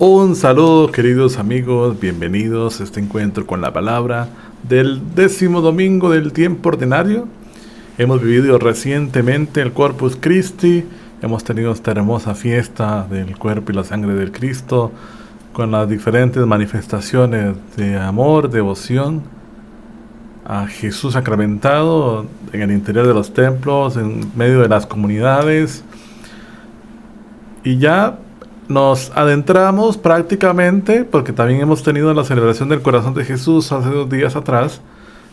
Un saludo, queridos amigos, bienvenidos a este encuentro con la palabra del 10º domingo del tiempo ordinario. Hemos vivido recientemente el Corpus Christi, hemos tenido esta hermosa fiesta del cuerpo y la sangre del Cristo, con las diferentes manifestaciones de amor, devoción a Jesús sacramentado en el interior de los templos, en medio de las comunidades. Y ya nos adentramos prácticamente, porque también hemos tenido la celebración del Corazón de Jesús hace 2 días atrás,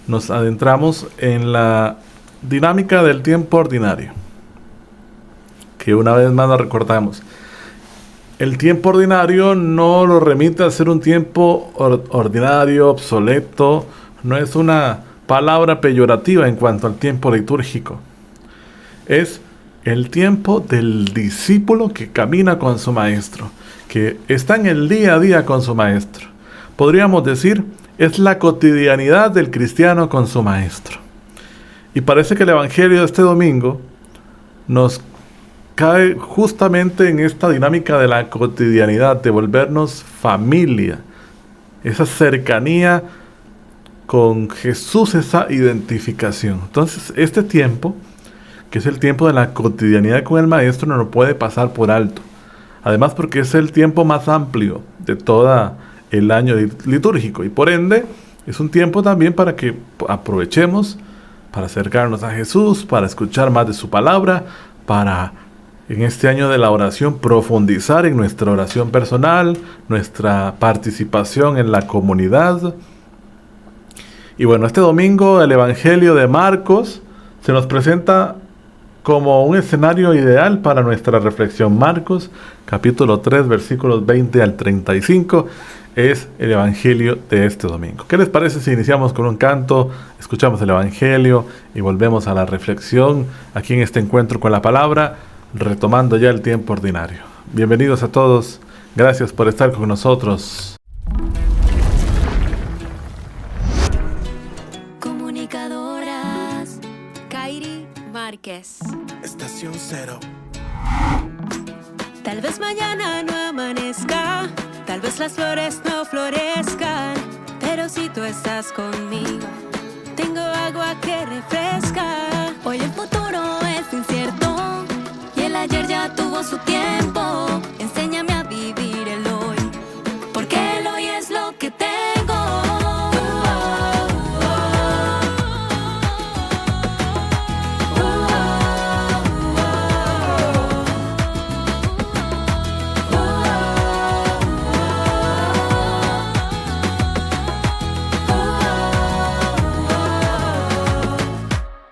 nos adentramos en la dinámica del tiempo ordinario, que una vez más nos recordamos. El tiempo ordinario no lo remite a ser un tiempo ordinario, obsoleto, no es una palabra peyorativa en cuanto al tiempo litúrgico. Es el tiempo del discípulo que camina con su maestro, que está en el día a día con su maestro. Podríamos decir, es la cotidianidad del cristiano con su maestro. Y parece que el Evangelio de este domingo nos cae justamente en esta dinámica de la cotidianidad, de volvernos familia, esa cercanía con Jesús, esa identificación. Entonces, este tiempo, que es el tiempo de la cotidianidad con el Maestro, no lo puede pasar por alto. Además, porque es el tiempo más amplio de todo el año litúrgico, y por ende, es un tiempo también para que aprovechemos para acercarnos a Jesús, para escuchar más de su palabra, para en este año de la oración profundizar en nuestra oración personal, nuestra participación en la comunidad. Y bueno, este domingo el Evangelio de Marcos se nos presenta como un escenario ideal para nuestra reflexión. Marcos, capítulo 3, versículos 20 al 35, es el Evangelio de este domingo. ¿Qué les parece si iniciamos con un canto, escuchamos el Evangelio y volvemos a la reflexión aquí en este encuentro con la palabra, retomando ya el tiempo ordinario? Bienvenidos a todos, gracias por estar con nosotros. Comunicadoras Kairi Márquez. Estación Cero. Tal vez mañana no amanezca, tal vez las flores no florezcan, pero si tú estás conmigo, tengo agua que refresca. Hoy el futuro es incierto y el ayer ya tuvo su tiempo. Enséñame a vivir el hoy, porque el hoy es lo que tengo.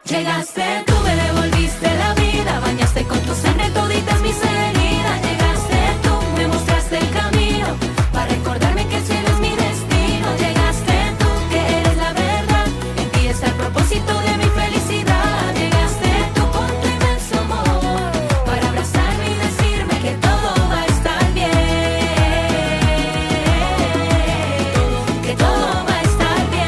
Llegaste, tú me devolviste la vida, bañaste con tu sangre toditas mis heridas. Llegaste tú, me mostraste el camino, para recordarme que el cielo es mi destino. Llegaste tú, que eres la verdad, en ti está el propósito de mi felicidad. Llegaste tú con tu inmenso amor, para abrazarme y decirme que todo va a estar bien, que todo va a estar bien.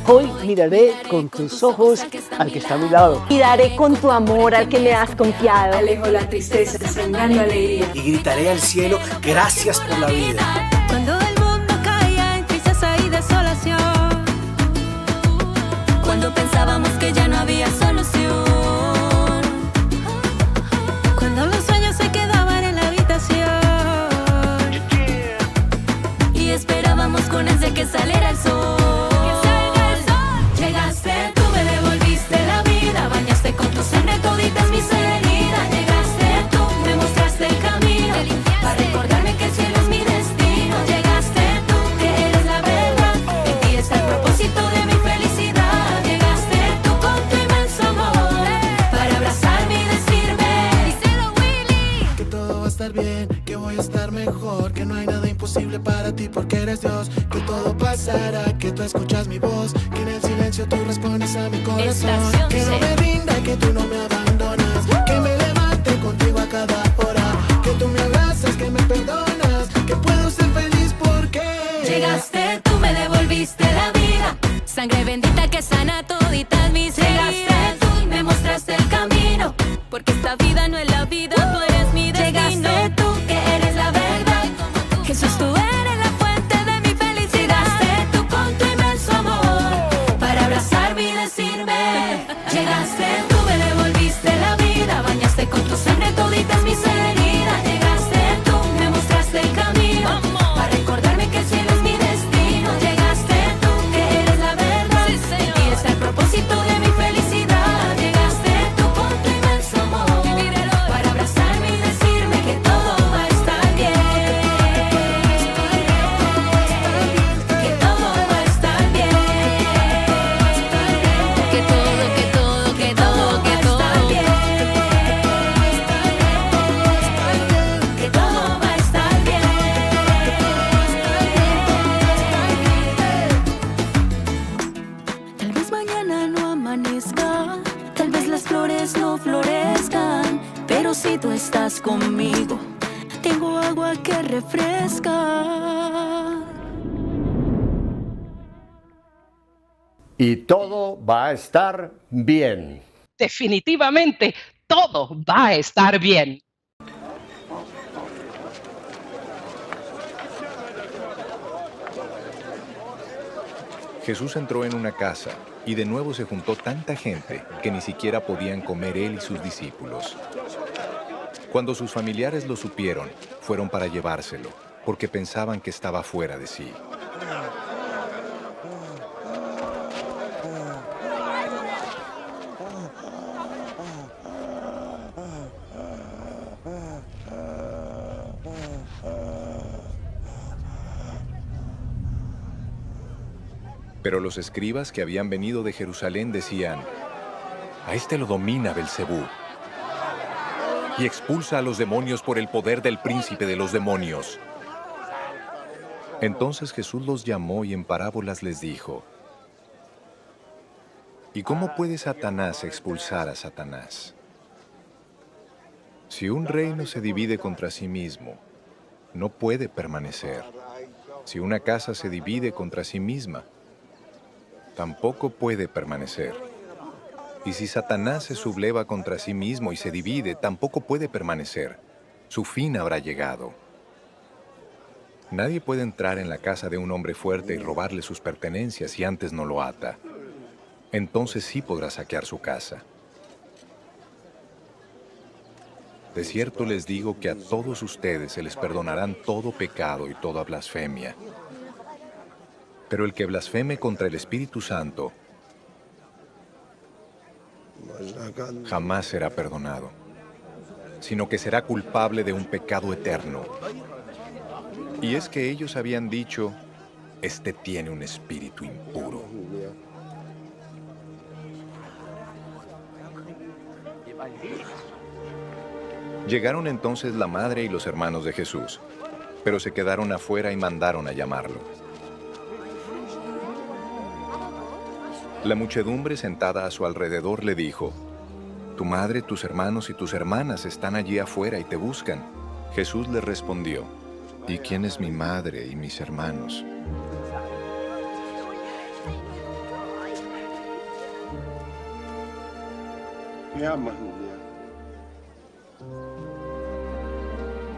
Hoy miraré con tus ojos al que está a mi lado. Y daré con tu amor al que me has confiado. Alejo la tristeza, sembrando alegría. Y gritaré al cielo, gracias por la vida. Cuando el mundo caía en tristeza y desolación, cuando pensábamos que ya no había solución, cuando los sueños se quedaban en la habitación y esperábamos con ansia que saliera el sol. Llegaste, tú me devolviste la vida, bañaste con tu sangre toditas mis heridas. Llegaste tú, me mostraste el camino, para recordarme que el cielo es mi destino. Llegaste tú, que eres la verdad, en ti está el propósito de mi felicidad. Llegaste tú con tu inmenso amor, para abrazarme y decirme, díselo Willy, Que todo va a estar bien, que voy a estar mejor, que no hay nada imposible para ti porque eres Dios. Que todo pasará, que tú escuchas mi voz, que en el silencio tú respondes a mi corazón. Estación Que no me rinda, que tú no me abandonas, que me levante contigo a cada hora, que tú me abrazas, que me perdonas, que puedo ser feliz porque llegaste, tú me devolviste la vida, sangre bendita que sana toditas mis heridas. Llegaste tú y me mostraste el camino, porque esta vida no es la vida estás conmigo. Tengo agua que refresca. Y todo va a estar bien. Definitivamente, todo va a estar bien. Jesús entró en una casa y de nuevo se juntó tanta gente que ni siquiera podían comer él y sus discípulos. Cuando sus familiares lo supieron, fueron para llevárselo, porque pensaban que estaba fuera de sí. Pero los escribas que habían venido de Jerusalén decían: a este lo domina Belcebú, y expulsa a los demonios por el poder del príncipe de los demonios. Entonces Jesús los llamó y en parábolas les dijo: ¿y cómo puede Satanás expulsar a Satanás? Si un reino se divide contra sí mismo, no puede permanecer. Si una casa se divide contra sí misma, tampoco puede permanecer. Y si Satanás se subleva contra sí mismo y se divide, tampoco puede permanecer. Su fin habrá llegado. Nadie puede entrar en la casa de un hombre fuerte y robarle sus pertenencias si antes no lo ata. Entonces sí podrá saquear su casa. De cierto les digo que a todos ustedes se les perdonarán todo pecado y toda blasfemia. Pero el que blasfeme contra el Espíritu Santo jamás será perdonado, sino que será culpable de un pecado eterno. Y es que ellos habían dicho: este tiene un espíritu impuro. Llegaron entonces la madre y los hermanos de Jesús, pero se quedaron afuera y mandaron a llamarlo. La muchedumbre sentada a su alrededor le dijo: tu madre, tus hermanos y tus hermanas están allí afuera y te buscan. Jesús le respondió: ¿y quién es mi madre y mis hermanos?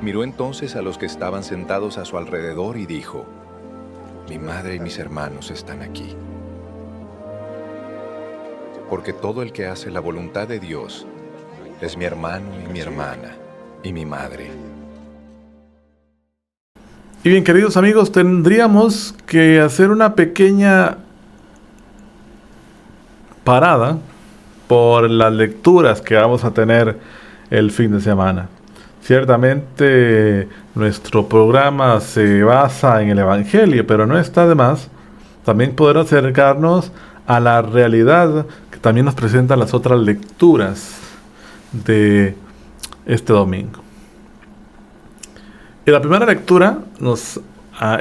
Miró entonces a los que estaban sentados a su alrededor y dijo: mi madre y mis hermanos están aquí. Porque todo el que hace la voluntad de Dios es mi hermano y mi hermana y mi madre. Y bien, queridos amigos, tendríamos que hacer una pequeña parada por las lecturas que vamos a tener el fin de semana. Ciertamente nuestro programa se basa en el Evangelio, pero no está de más también poder acercarnos a la realidad que también nos presentan las otras lecturas de este domingo. Y la primera lectura nos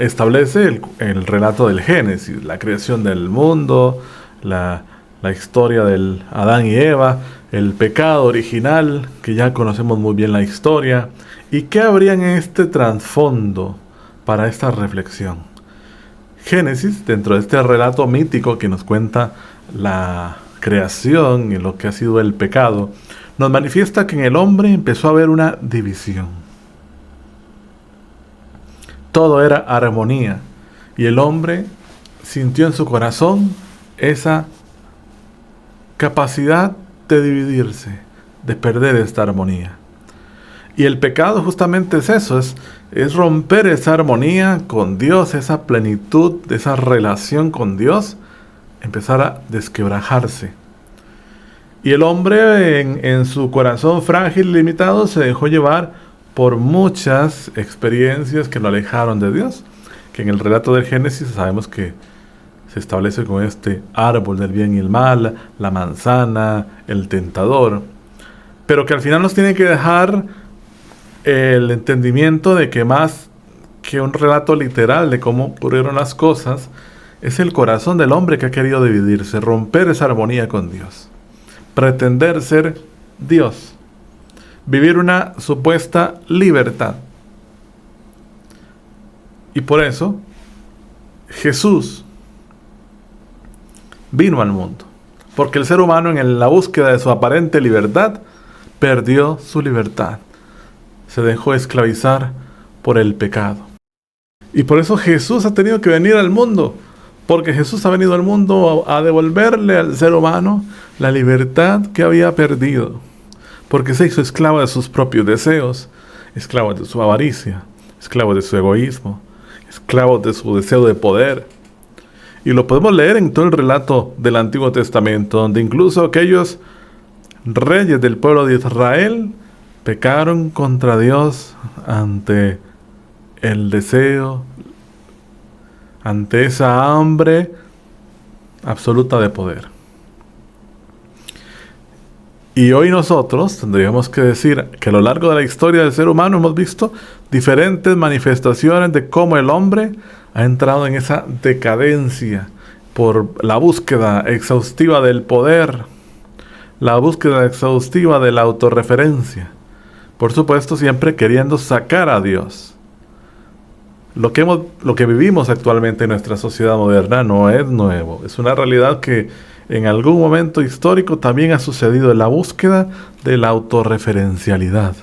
establece el relato del Génesis, la creación del mundo, la historia del Adán y Eva, el pecado original, que ya conocemos muy bien la historia, y qué habría en este trasfondo para esta reflexión. Génesis, dentro de este relato mítico que nos cuenta la creación y lo que ha sido el pecado, nos manifiesta que en el hombre empezó a haber una división. Todo era armonía y el hombre sintió en su corazón esa capacidad de dividirse, de perder esta armonía. Y el pecado justamente es eso, es romper esa armonía con Dios, esa plenitud, esa relación con Dios, empezar a desquebrajarse. Y el hombre en su corazón frágil y limitado se dejó llevar por muchas experiencias que lo alejaron de Dios, que en el relato del Génesis sabemos que se establece con este árbol del bien y el mal, la manzana, el tentador, pero que al final nos tiene que dejar el entendimiento de que más que un relato literal de cómo ocurrieron las cosas, es el corazón del hombre que ha querido dividirse, romper esa armonía con Dios, pretender ser Dios, vivir una supuesta libertad. Y por eso Jesús vino al mundo, porque el ser humano en la búsqueda de su aparente libertad perdió su libertad, se dejó esclavizar por el pecado. Y por eso Jesús ha tenido que venir al mundo, porque Jesús ha venido al mundo a devolverle al ser humano la libertad que había perdido, porque se hizo esclavo de sus propios deseos, esclavo de su avaricia, esclavo de su egoísmo, esclavo de su deseo de poder. Y lo podemos leer en todo el relato del Antiguo Testamento, donde incluso aquellos reyes del pueblo de Israel pecaron contra Dios ante el deseo, ante esa hambre absoluta de poder. Y hoy nosotros tendríamos que decir que a lo largo de la historia del ser humano hemos visto diferentes manifestaciones de cómo el hombre ha entrado en esa decadencia por la búsqueda exhaustiva del poder, la búsqueda exhaustiva de la autorreferencia, por supuesto siempre queriendo sacar a Dios. Lo que vivimos actualmente en nuestra sociedad moderna no es nuevo, es una realidad que en algún momento histórico también ha sucedido en la búsqueda de la autorreferencialidad.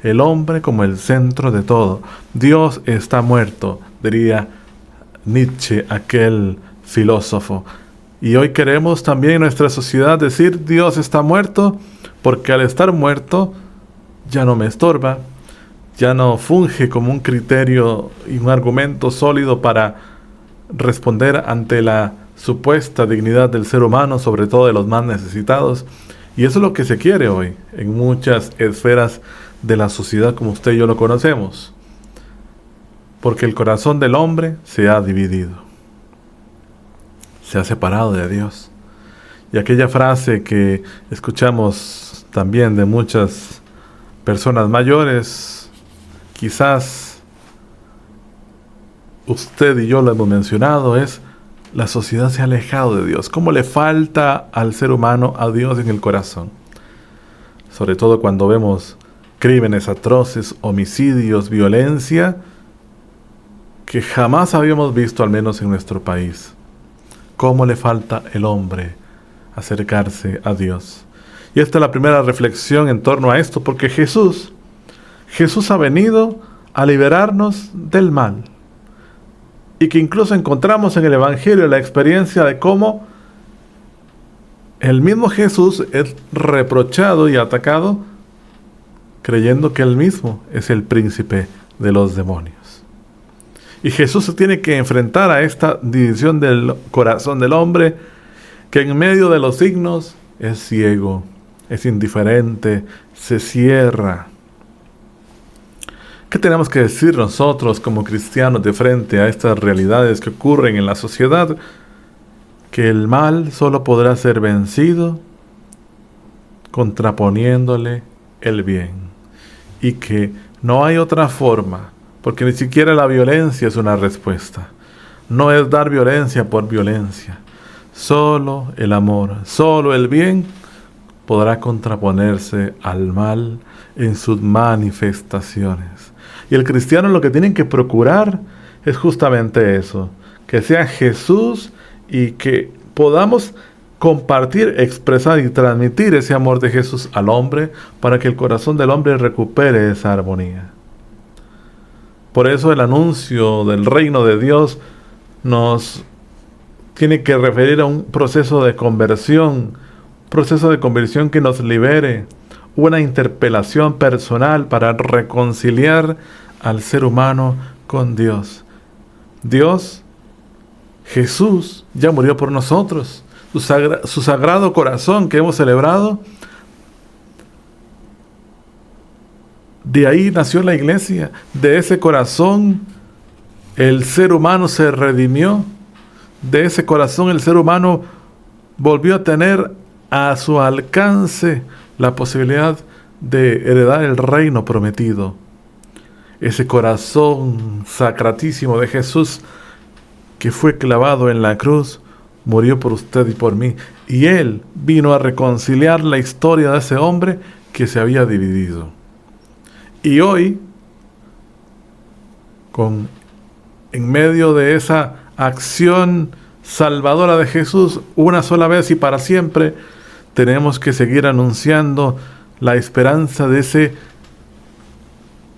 El hombre como el centro de todo. Dios está muerto, diría Nietzsche, aquel filósofo. Y hoy queremos también en nuestra sociedad decir Dios está muerto, porque al estar muerto ya no me estorba, ya no funge como un criterio y un argumento sólido para responder ante la supuesta dignidad del ser humano, sobre todo de los más necesitados. Y eso es lo que se quiere hoy en muchas esferas de la sociedad como usted y yo lo conocemos, porque el corazón del hombre se ha dividido, se ha separado de Dios. Y aquella frase que escuchamos también de muchas personas mayores, quizás usted y yo lo hemos mencionado, es: la sociedad se ha alejado de Dios. ¿Cómo le falta al ser humano a Dios en el corazón? Sobre todo cuando vemos crímenes atroces, homicidios, violencia, que jamás habíamos visto, al menos en nuestro país. ¿Cómo le falta el hombre acercarse a Dios? Y esta es la primera reflexión en torno a esto, porque Jesús ha venido a liberarnos del mal. Y que incluso encontramos en el Evangelio la experiencia de cómo el mismo Jesús es reprochado y atacado creyendo que él mismo es el príncipe de los demonios. Y Jesús se tiene que enfrentar a esta división del corazón del hombre, que en medio de los signos es ciego, es indiferente, se cierra. ¿Qué tenemos que decir nosotros como cristianos de frente a estas realidades que ocurren en la sociedad? Que el mal solo podrá ser vencido contraponiéndole el bien. Y que no hay otra forma, porque ni siquiera la violencia es una respuesta. No es dar violencia por violencia. Solo el amor, solo el bien podrá contraponerse al mal en sus manifestaciones. Y el cristiano lo que tiene que procurar es justamente eso, que sea Jesús y que podamos compartir, expresar y transmitir ese amor de Jesús al hombre para que el corazón del hombre recupere esa armonía. Por eso el anuncio del reino de Dios nos tiene que referir a un proceso de conversión que nos libere, una interpelación personal para reconciliar al ser humano con Dios. Dios, Jesús, ya murió por nosotros. Su sagrado corazón que hemos celebrado, de ahí nació la iglesia. De ese corazón el ser humano se redimió. De ese corazón el ser humano volvió a tener a su alcance la posibilidad de heredar el reino prometido. Ese corazón sacratísimo de Jesús que fue clavado en la cruz, murió por usted y por mí. Y Él vino a reconciliar la historia de ese hombre que se había dividido. Y hoy, en medio de esa acción salvadora de Jesús, una sola vez y para siempre, tenemos que seguir anunciando la esperanza de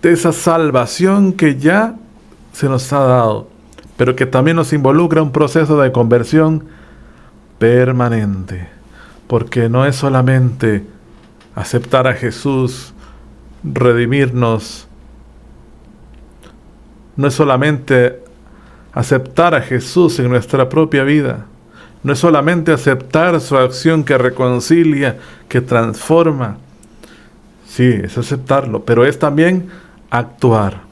esa salvación que ya se nos ha dado, pero que también nos involucra un proceso de conversión permanente, porque no es solamente aceptar a Jesús, redimirnos, no es solamente aceptar a Jesús en nuestra propia vida, no es solamente aceptar su acción que reconcilia, que transforma. Sí, es aceptarlo, pero es también actuar.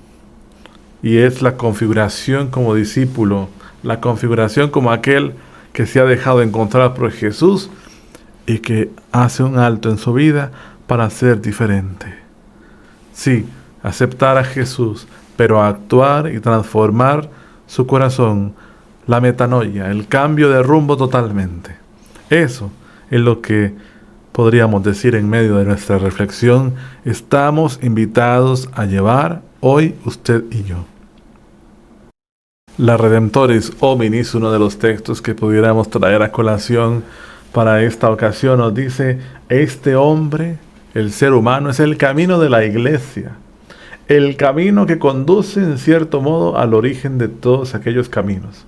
Y es la configuración como discípulo, la configuración como aquel que se ha dejado encontrar por Jesús y que hace un alto en su vida para ser diferente. Sí, aceptar a Jesús, pero actuar y transformar su corazón, la metanoia, el cambio de rumbo totalmente. Eso es lo que podríamos decir en medio de nuestra reflexión. Estamos invitados a llevar hoy usted y yo. La Redemptoris Hominis, uno de los textos que pudiéramos traer a colación para esta ocasión, nos dice: este hombre, el ser humano, es el camino de la iglesia, el camino que conduce en cierto modo al origen de todos aquellos caminos.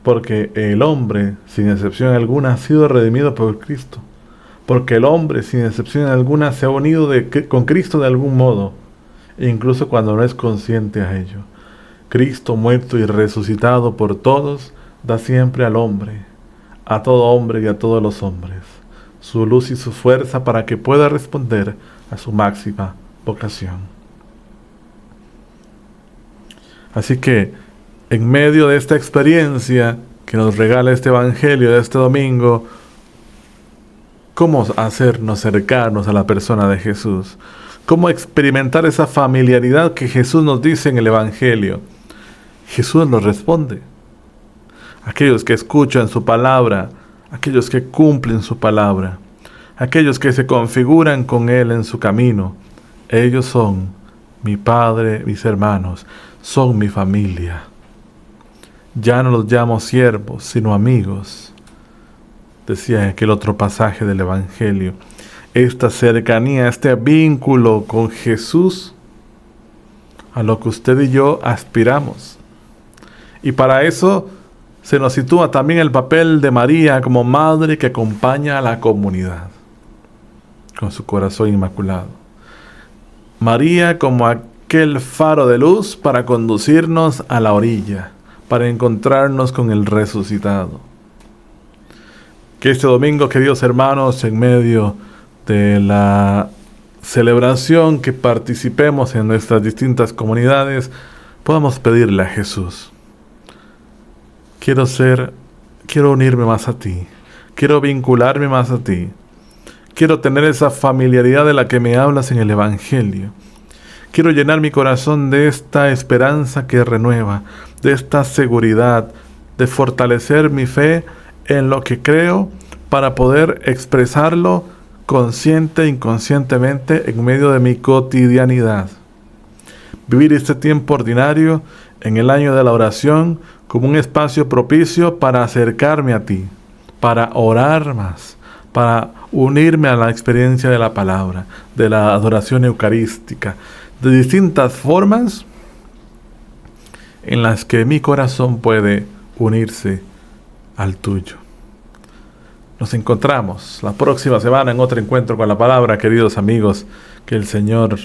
Porque el hombre, sin excepción alguna, ha sido redimido por Cristo. Porque el hombre, sin excepción alguna, se ha unido con Cristo de algún modo, incluso cuando no es consciente a ello. Cristo, muerto y resucitado por todos, da siempre al hombre, a todo hombre y a todos los hombres, su luz y su fuerza para que pueda responder a su máxima vocación. Así que, en medio de esta experiencia que nos regala este Evangelio de este domingo, ¿cómo hacernos cercanos a la persona de Jesús? ¿Cómo experimentar esa familiaridad que Jesús nos dice en el Evangelio? Jesús nos responde. Aquellos que escuchan su palabra, aquellos que cumplen su palabra, aquellos que se configuran con Él en su camino, ellos son mi Padre, mis hermanos, son mi familia. Ya no los llamo siervos, sino amigos. Decía en aquel otro pasaje del Evangelio. Esta cercanía, este vínculo con Jesús, a lo que usted y yo aspiramos. Y para eso se nos sitúa también el papel de María como madre que acompaña a la comunidad con su corazón inmaculado. María como aquel faro de luz para conducirnos a la orilla, para encontrarnos con el resucitado. Que este domingo, queridos hermanos, en medio de la celebración que participemos en nuestras distintas comunidades, podamos pedirle a Jesús: quiero unirme más a ti, quiero vincularme más a ti, quiero tener esa familiaridad de la que me hablas en el Evangelio. Quiero llenar mi corazón de esta esperanza que renueva, de esta seguridad, de fortalecer mi fe en lo que creo para poder expresarlo consciente e inconscientemente en medio de mi cotidianidad. Vivir este tiempo ordinario en el año de la oración como un espacio propicio para acercarme a ti, para orar más, para unirme a la experiencia de la palabra, de la adoración eucarística, de distintas formas en las que mi corazón puede unirse al tuyo. Nos encontramos la próxima semana en otro encuentro con la palabra, queridos amigos. Que el Señor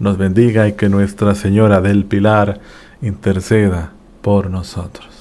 nos bendiga y que Nuestra Señora del Pilar interceda por nosotros.